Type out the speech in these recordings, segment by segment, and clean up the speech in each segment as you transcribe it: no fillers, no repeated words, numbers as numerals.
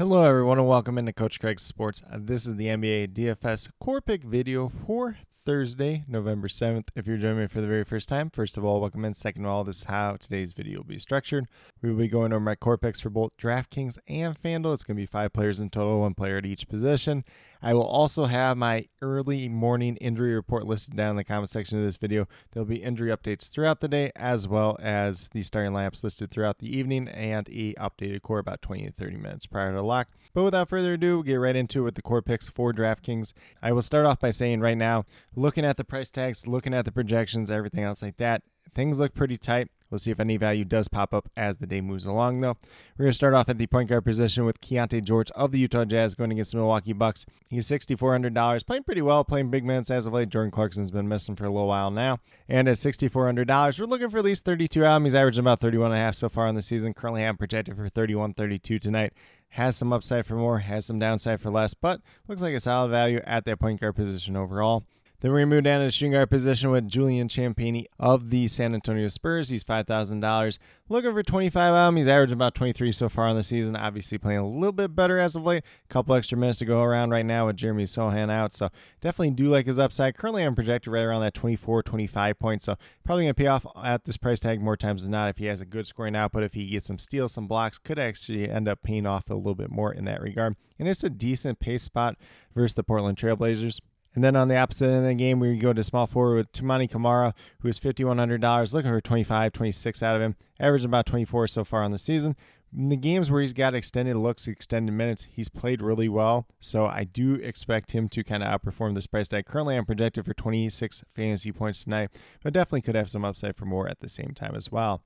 Hello everyone and welcome into Coach Craig's Sports. This is the NBA DFS Core Pick video for Thursday, November 7th. If you're joining me for the very first time, first of all, welcome in. Second of all, this is how today's video will be structured. We will be going over my core picks for both DraftKings and FanDuel. It's going to be 5 players in total, 1 player at each position. I will also have my early morning injury report listed down in the comment section of this video. There'll be injury updates throughout the day, as well as the starting lineups listed throughout the evening and a updated core about 20 to 30 minutes prior to lock. But without further ado, we'll get right into it with the core picks for DraftKings. I will start off by saying right now, looking at the price tags, looking at the projections, everything else like that, things look pretty tight. We'll see if any value does pop up as the day moves along, though. We're going to start off at the point guard position with Keontae George of the Utah Jazz going against the Milwaukee Bucks. He's $6,400, playing pretty well, playing big minutes as of late. Jordan Clarkson's been missing for a little while now. And at $6,400, we're looking for at least 32 out. He's averaging about 31.5 so far in the season. Currently have projected for 31, 32 tonight. Has some upside for more, has some downside for less, but looks like a solid value at that point guard position overall. Then we're going to move down to the shooting guard position with Julian Champagnie of the San Antonio Spurs. He's $5,000. Looking for 25 out. He's averaging about 23 so far in the season. Obviously playing a little bit better as of late. A couple extra minutes to go around right now with Jeremy Sohan out. So definitely do like his upside. Currently I'm projected right around that 24, 25 points. So probably going to pay off at this price tag more times than not if he has a good scoring output. If he gets some steals, some blocks, could actually end up paying off a little bit more in that regard. And it's a decent pace spot versus the Portland Trailblazers. And then on the opposite end of the game, we go to small forward with Toumani Camara, who is $5,100, looking for 25, 26 out of him, averaging about 24 so far on the season. In the games where he's got extended looks, extended minutes, he's played really well. So I do expect him to kind of outperform this price tag. Currently, I'm projected for 26 fantasy points tonight, but definitely could have some upside for more at the same time as well.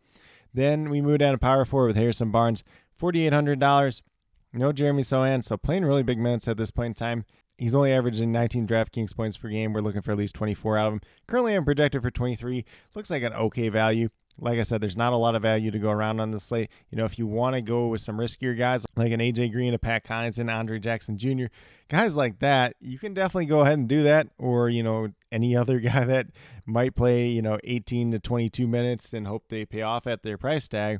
Then we move down to power forward with Harrison Barnes, $4,800. No Jeremy Sohan, so playing really big minutes at this point in time. He's only averaging 19 DraftKings points per game. We're looking for at least 24 out of him. Currently, I'm projected for 23. Looks like an okay value. Like I said, there's not a lot of value to go around on this slate. You know, if you want to go with some riskier guys like an AJ Green, a Pat Connaughton, Andre Jackson Jr., guys like that, you can definitely go ahead and do that. Or, you know, any other guy that might play, 18 to 22 minutes and hope they pay off at their price tag.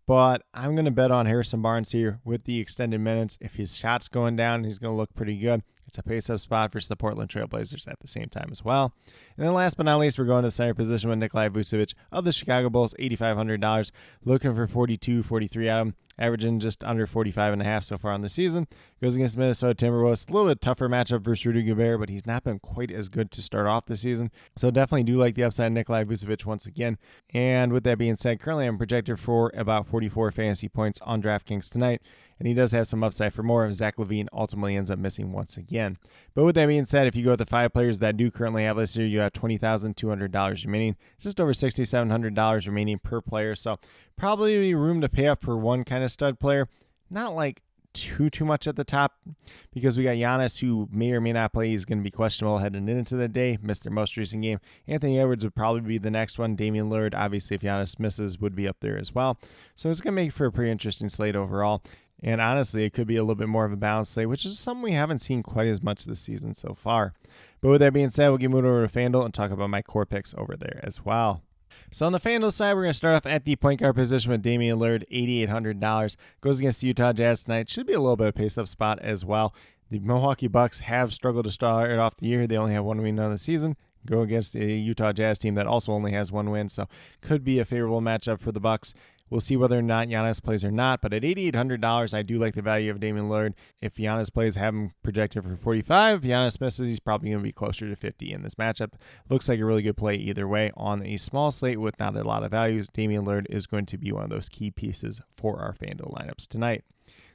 But I'm going to bet on Harrison Barnes here with the extended minutes. If his shot's going down, he's going to look pretty good. It's a pace-up spot versus the Portland Trailblazers at the same time as well. And then last but not least, we're going to center position with Nikolai Vucevic of the Chicago Bulls, $8,500. Looking for 42, 43 out of him, averaging just under 45.5 so far on the season. Goes against Minnesota Timberwolves. A little bit tougher matchup versus Rudy Gobert, but he's not been quite as good to start off the season. So definitely do like the upside of Nikolai Vucevic once again. And with that being said, currently I'm projected for about 44 fantasy points on DraftKings tonight. And he does have some upside for more if Zach LaVine ultimately ends up missing once again. But with that being said, if you go with the 5 players that do currently have listed, you have $20,200 remaining. Just over $6,700 remaining per player. So probably room to pay up for one kind of stud player. Not like too much at the top, because we got Giannis, who may or may not play. He's going to be questionable heading into the day. Missed their most recent game. Anthony Edwards would probably be the next one. Damian Lillard, obviously, if Giannis misses, would be up there as well. So it's going to make for a pretty interesting slate overall. And honestly, it could be a little bit more of a balanced slate, which is something we haven't seen quite as much this season so far. But with that being said, we'll get moved over to FanDuel and talk about my core picks over there as well. So on the FanDuel side, we're going to start off at the point guard position with Damian Lillard, $8,800. Goes against the Utah Jazz tonight. Should be a little bit of pace-up spot as well. The Milwaukee Bucks have struggled to start off the year. They only have 1 win on the season. Go against a Utah Jazz team that also only has 1 win, so could be a favorable matchup for the Bucks. We'll see whether or not Giannis plays or not, but at $8,800, I do like the value of Damian Lillard. If Giannis plays, have him projected for 45. If Giannis misses, he's probably going to be closer to 50 in this matchup. Looks like a really good play either way. On a small slate with not a lot of values, Damian Lillard is going to be one of those key pieces for our FanDuel lineups tonight.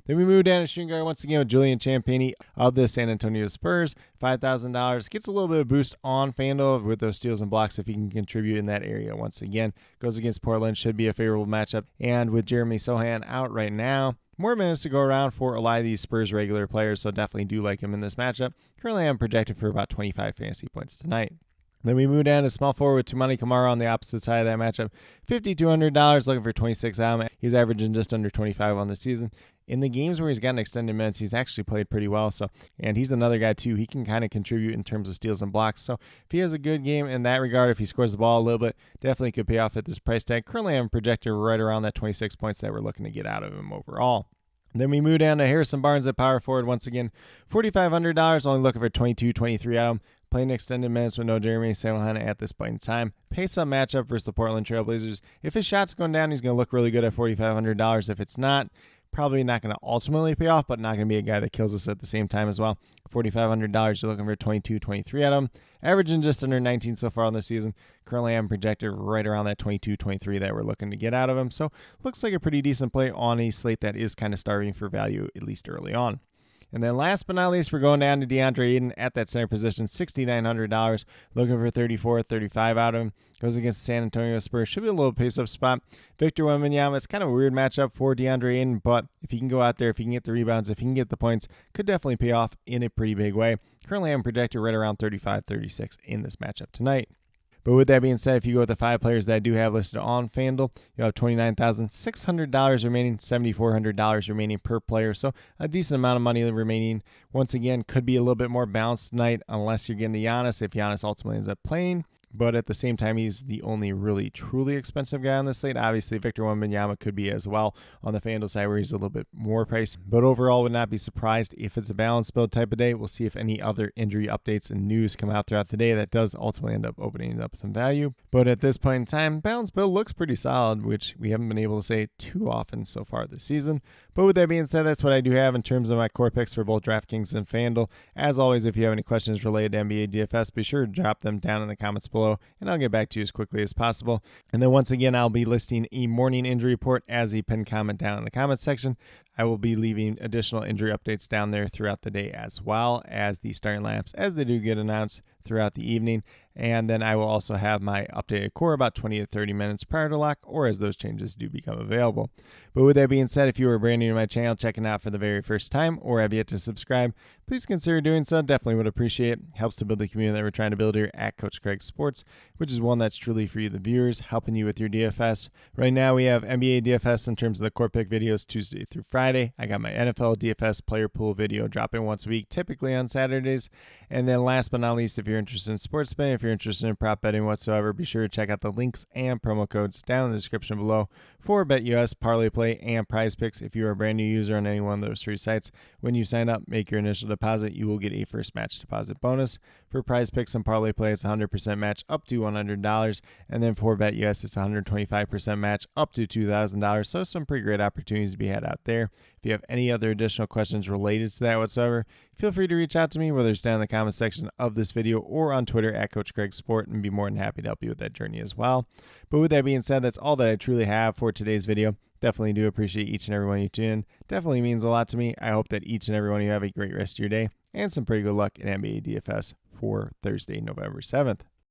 Then we move down to shooting guard once again with Julian Champagnie of the San Antonio Spurs, $5,000. Gets a little bit of boost on FanDuel with those steals and blocks if he can contribute in that area once again. Goes against Portland, should be a favorable matchup. And with Jeremy Sohan out right now, more minutes to go around for a lot of these Spurs regular players, so definitely do like him in this matchup. Currently, I'm projected for about 25 fantasy points tonight. Then we move down to small forward with Toumani Camara on the opposite side of that matchup. $5,200, looking for 26 out. He's averaging just under 25 on the season. In the games where he's gotten extended minutes, he's actually played pretty well. And he's another guy, too. He can kind of contribute in terms of steals and blocks. So if he has a good game in that regard, if he scores the ball a little bit, definitely could pay off at this price tag. Currently, I'm projected right around that 26 points that we're looking to get out of him overall. Then we move down to Harrison Barnes at power forward once again, $4,500. Only looking for 22, 23 out of him. Playing extended minutes with no Jeremy Sahana at this point in time. Pace up matchup versus the Portland Trailblazers. If his shot's going down, he's going to look really good at $4,500. If it's not, probably not going to ultimately pay off, but not going to be a guy that kills us at the same time as well. $4,500, you're looking for 22, 23 out of him. Averaging just under 19 so far on this season. Currently, I'm projected right around that 22, 23 that we're looking to get out of him. So, looks like a pretty decent play on a slate that is kind of starving for value, at least early on. And then last but not least, we're going down to DeAndre Ayton at that center position, $6,900, looking for 34, 35 out of him. Goes against the San Antonio Spurs. Should be a little pace-up spot. Victor Wembanyama, it's kind of a weird matchup for DeAndre Ayton, but if he can go out there, if he can get the rebounds, if he can get the points, could definitely pay off in a pretty big way. Currently, I'm projected right around 35, 36 in this matchup tonight. But with that being said, if you go with the 5 players that I do have listed on FanDuel, you have $29,600 remaining, $7,400 remaining per player. So a decent amount of money remaining. Once again, could be a little bit more balanced tonight unless you're getting to Giannis, if Giannis ultimately ends up playing. But at the same time, he's the only really truly expensive guy on this slate. Obviously, Victor Wembanyama could be as well on the FanDuel side where he's a little bit more priced. But overall, would not be surprised if it's a balanced build type of day. We'll see if any other injury updates and news come out throughout the day that does ultimately end up opening up some value. But at this point in time, balanced build looks pretty solid, which we haven't been able to say too often so far this season. But with that being said, that's what I do have in terms of my core picks for both DraftKings and FanDuel. As always, if you have any questions related to NBA DFS, be sure to drop them down in the comments below, and I'll get back to you as quickly as possible. And then once again, I'll be listing a morning injury report as a pinned comment down in the comments section. I will be leaving additional injury updates down there throughout the day, as well as the starting lineups as they do get announced throughout the evening. And then I will also have my updated core about 20 to 30 minutes prior to lock, or as those changes do become available. But with that being said, if you are brand new to my channel, checking out for the very first time, or have yet to subscribe, please consider doing so. Definitely would appreciate it. Helps to build the community that we're trying to build here at Coach Craig Sports, which is one that's truly for you, the viewers, helping you with your DFS. Right now, we have NBA DFS in terms of the core pick videos Tuesday through Friday. I got my NFL DFS player pool video dropping once a week, typically on Saturdays. And then last but not least, if you're interested in sports betting, if you're interested in prop betting whatsoever, be sure to check out the links and promo codes down in the description below for BetUS, Parlay Play, and Prize Picks. If you're a brand new user on any one of those 3 sites, when you sign up, make your initial deposit, you will get a first match deposit bonus. For Prize Picks and Parlay Play, it's 100% match up to $100. And then for BetUS, it's 125% match up to $2,000. So some pretty great opportunities to be had out there. If you have any other additional questions related to that whatsoever, feel free to reach out to me, whether it's down in the comment section of this video or on Twitter at Coach Craig Sport, and be more than happy to help you with that journey as well. But with that being said, that's all that I truly have for today's video. Definitely do appreciate each and every one of you tuning in. Definitely means a lot to me. I hope that each and every one of you have a great rest of your day and some pretty good luck in NBA DFS for Thursday, November 7th.